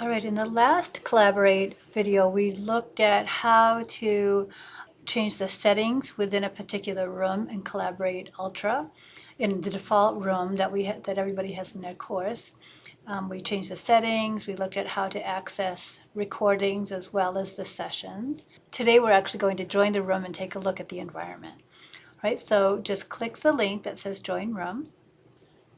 All right, in the last Collaborate video, we looked at how to change the settings within a particular room in Collaborate Ultra in the default room that everybody has in their course. We changed the settings, we looked at how to access recordings as well as the sessions. Today we're actually going to join the room and take a look at the environment. All right, so just click the link that says join room.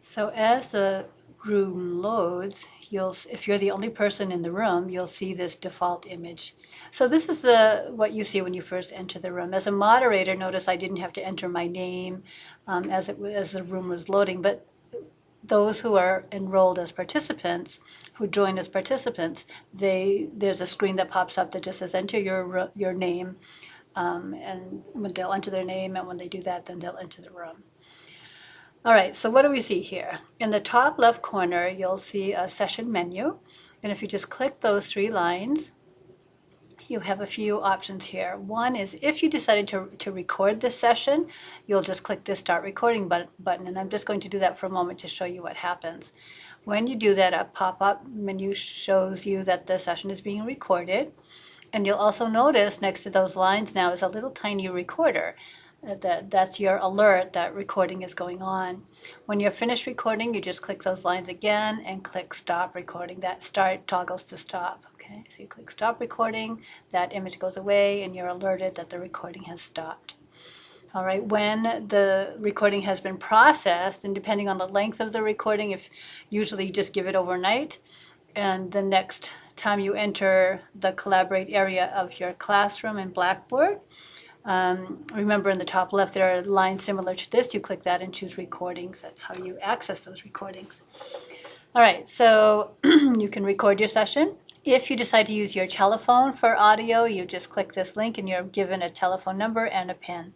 So as the room loads, if you're the only person in the room, you'll see this default image. So this is what you see when you first enter the room. As a moderator, notice I didn't have to enter my name as the room was loading, but those who are enrolled as participants, who join as participants, there's a screen that pops up that just says enter your name, and when they'll enter their name, and when they do that, then they'll enter the room. All right, so what do we see here? In the top left corner, you'll see a session menu. And if you just click those three lines, you have a few options here. One is if you decided to record this session, you'll just click this Start Recording button. And I'm just going to do that for a moment to show you what happens. When you do that, a pop-up menu shows you that the session is being recorded. And you'll also notice next to those lines now is a little tiny recorder. That's your alert that recording is going on. When you're finished recording, you just click those lines again and click stop recording. That start toggles to stop. Okay, so you click stop recording, that image goes away, and you're alerted that the recording has stopped. All right, when the recording has been processed, and depending on the length of the recording, if usually just give it overnight, and the next time you enter the Collaborate area of your classroom in Blackboard, remember in the top left there are lines similar to this. You click that and choose recordings. That's how you access those recordings. All right, so you can record your session. If you decide to use your telephone for audio, you just click this link and you're given a telephone number and a PIN.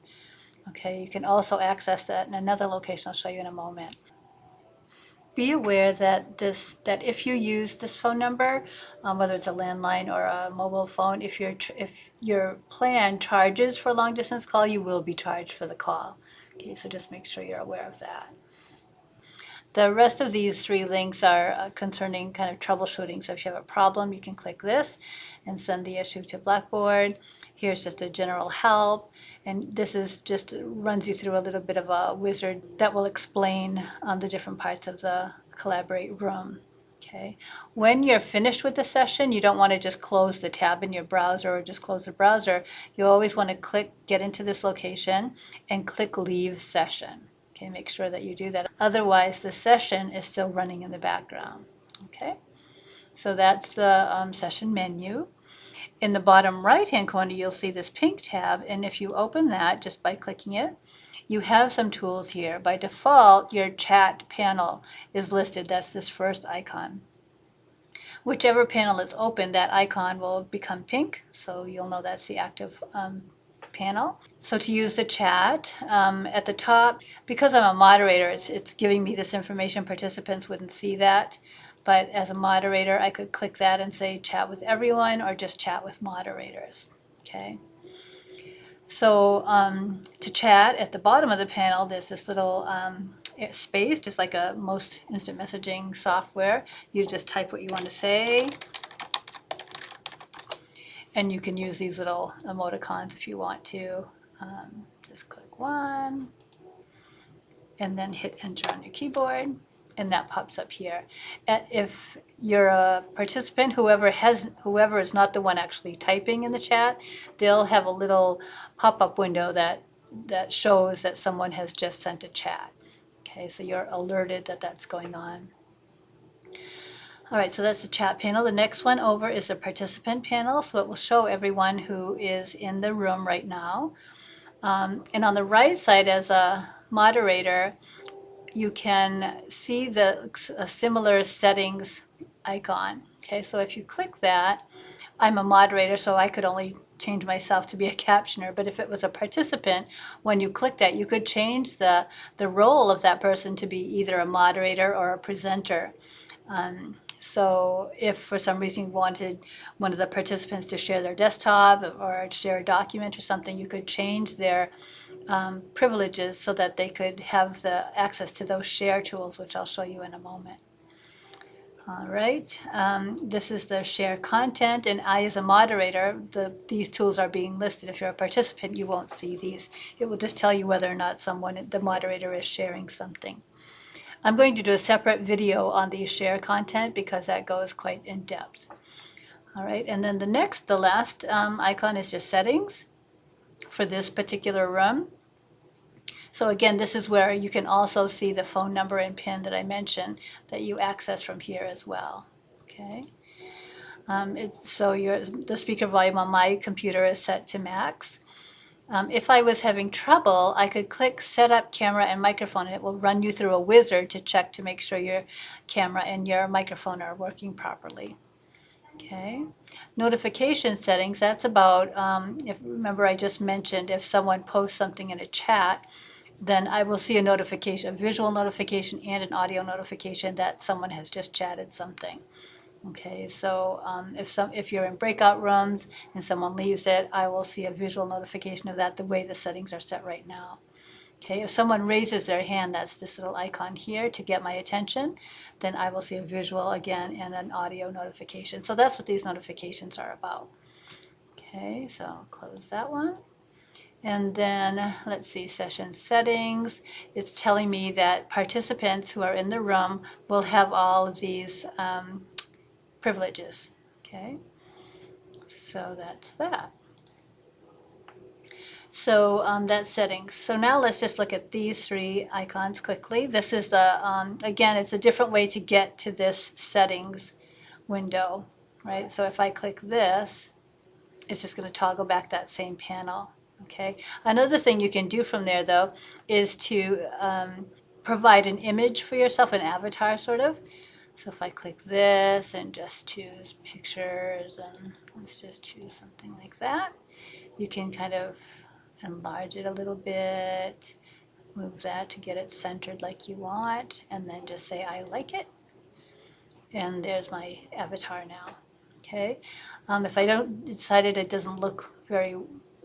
Okay, you can also access that in another location I'll show you in a moment. Be aware that if you use this phone number, whether it's a landline or a mobile phone, if your plan charges for a long distance call, you will be charged for the call. Okay, so just make sure you're aware of that. The rest of these three links are concerning kind of troubleshooting. So if you have a problem, you can click this and send the issue to Blackboard. Here's just a general help, and this is just runs you through a little bit of a wizard that will explain the different parts of the Collaborate room. Okay. When you're finished with the session, you don't want to just close the tab in your browser or just close the browser. You always want to get into this location and click Leave Session. Okay, make sure that you do that. Otherwise, the session is still running in the background. Okay, so that's the session menu. In the bottom right-hand corner, you'll see this pink tab, and if you open that just by clicking it, you have some tools here. By default, your chat panel is listed. That's this first icon. Whichever panel is open, that icon will become pink, so you'll know that's the active panel. So to use the chat, at the top, because I'm a moderator, it's giving me this information. Participants wouldn't see that. But as a moderator, I could click that and say chat with everyone or just chat with moderators. Okay. So to chat, at the bottom of the panel, there's this little space, just like most instant messaging software. You just type what you want to say. And you can use these little emoticons if you want to. Just click one and then hit enter on your keyboard. And that pops up here. If you're a participant, whoever is not the one actually typing in the chat, they'll have a little pop-up window that shows that someone has just sent a chat. Okay, so you're alerted that that's going on. All right, so that's the chat panel. The next one over is the participant panel, so it will show everyone who is in the room right now. And on the right side, as a moderator, you can see a similar settings icon. Okay, so if you click that, I'm a moderator, so I could only change myself to be a captioner. But if it was a participant, when you click that, you could change the role of that person to be either a moderator or a presenter. So if for some reason you wanted one of the participants to share their desktop or share a document or something, you could change their privileges so that they could have the access to those share tools, which I'll show you in a moment. All right, this is the share content, and I, as a moderator, these tools are being listed. If you're a participant, you won't see these. It will just tell you whether or not the moderator is sharing something. I'm going to do a separate video on the share content because that goes quite in depth. All right, and then the last icon is your settings for this particular room. So again, this is where you can also see the phone number and PIN that I mentioned that you access from here as well. Okay. So the speaker volume on my computer is set to max. If I was having trouble, I could click Set Up Camera and Microphone, and it will run you through a wizard to check to make sure your camera and your microphone are working properly. Okay. Notification settings, that's about, remember I just mentioned if someone posts something in a chat, then I will see a notification, a visual notification and an audio notification that someone has just chatted something. Okay, so if you're in breakout rooms and someone leaves it, I will see a visual notification of that the way the settings are set right now. Okay, if someone raises their hand, that's this little icon here to get my attention, then I will see a visual again and an audio notification. So that's what these notifications are about. Okay, so I'll close that one. And then let's see, session settings. It's telling me that participants who are in the room will have all of these privileges. Okay, so that's that. So that's settings. So now let's just look at these three icons quickly. This is the, again, it's a different way to get to this settings window, right? So if I click this, it's just going to toggle back that same panel. Okay. Another thing you can do from there, though, is to provide an image for yourself, an avatar sort of. So if I click this and just choose pictures, and let's just choose something like that, you can kind of enlarge it a little bit, move that to get it centered like you want, and then just say I like it. And there's my avatar now. Okay. If I decided it doesn't look very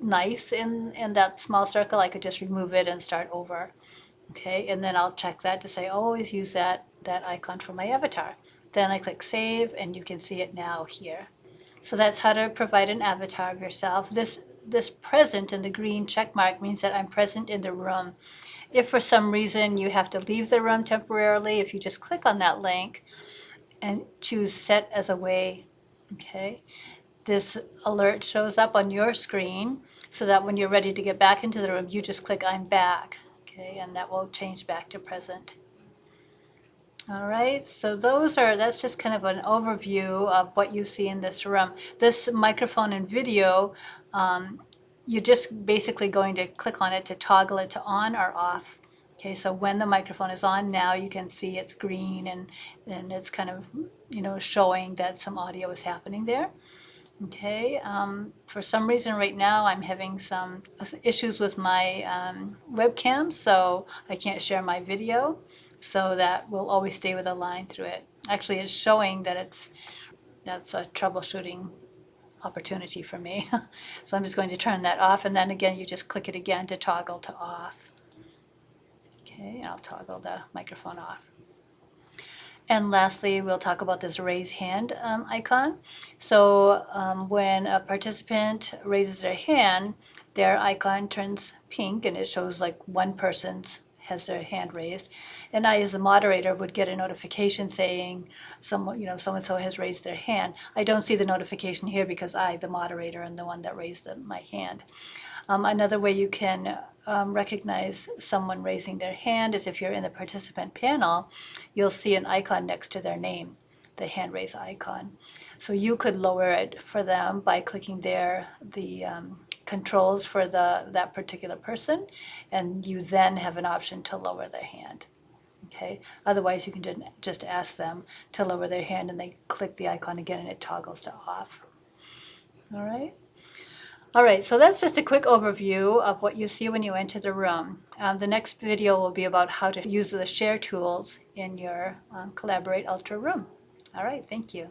nice in that small circle, I could just remove it and start over. Okay, and then I'll check that to say always use that icon for my avatar. Then I click save, and you can see it now here. So that's how to provide an avatar of yourself. This present in the green check mark means that I'm present in the room. If for some reason you have to leave the room temporarily, if you just click on that link and choose set as away, okay, this alert shows up on your screen so that when you're ready to get back into the room, you just click I'm back, okay, and that will change back to present. All right, so that's just kind of an overview of what you see in this room. This microphone and video, you're just basically going to click on it to toggle it to on or off. Okay, so when the microphone is on now, you can see it's green and it's kind of, showing that some audio is happening there. Okay, for some reason right now I'm having some issues with my webcam, so I can't share my video, so that will always stay with a line through it. Actually, it's showing that that's a troubleshooting opportunity for me. So I'm just going to turn that off, and then again you just click it again to toggle to off. Okay, I'll toggle the microphone off. And lastly, we'll talk about this raise hand icon. So when a participant raises their hand, their icon turns pink and it shows like one person's has their hand raised. And I, as the moderator, would get a notification saying so-and-so has raised their hand. I don't see the notification here because I, the moderator, am the one that raised my hand. Another way you can recognize someone raising their hand is if you're in the participant panel, you'll see an icon next to their name, the hand raise icon. So you could lower it for them by clicking the controls for that particular person, and you then have an option to lower their hand. Okay. Otherwise, you can just ask them to lower their hand, and they click the icon again, and it toggles to off. All right. All right, so that's just a quick overview of what you see when you enter the room. The next video will be about how to use the share tools in your Collaborate Ultra room. All right, thank you.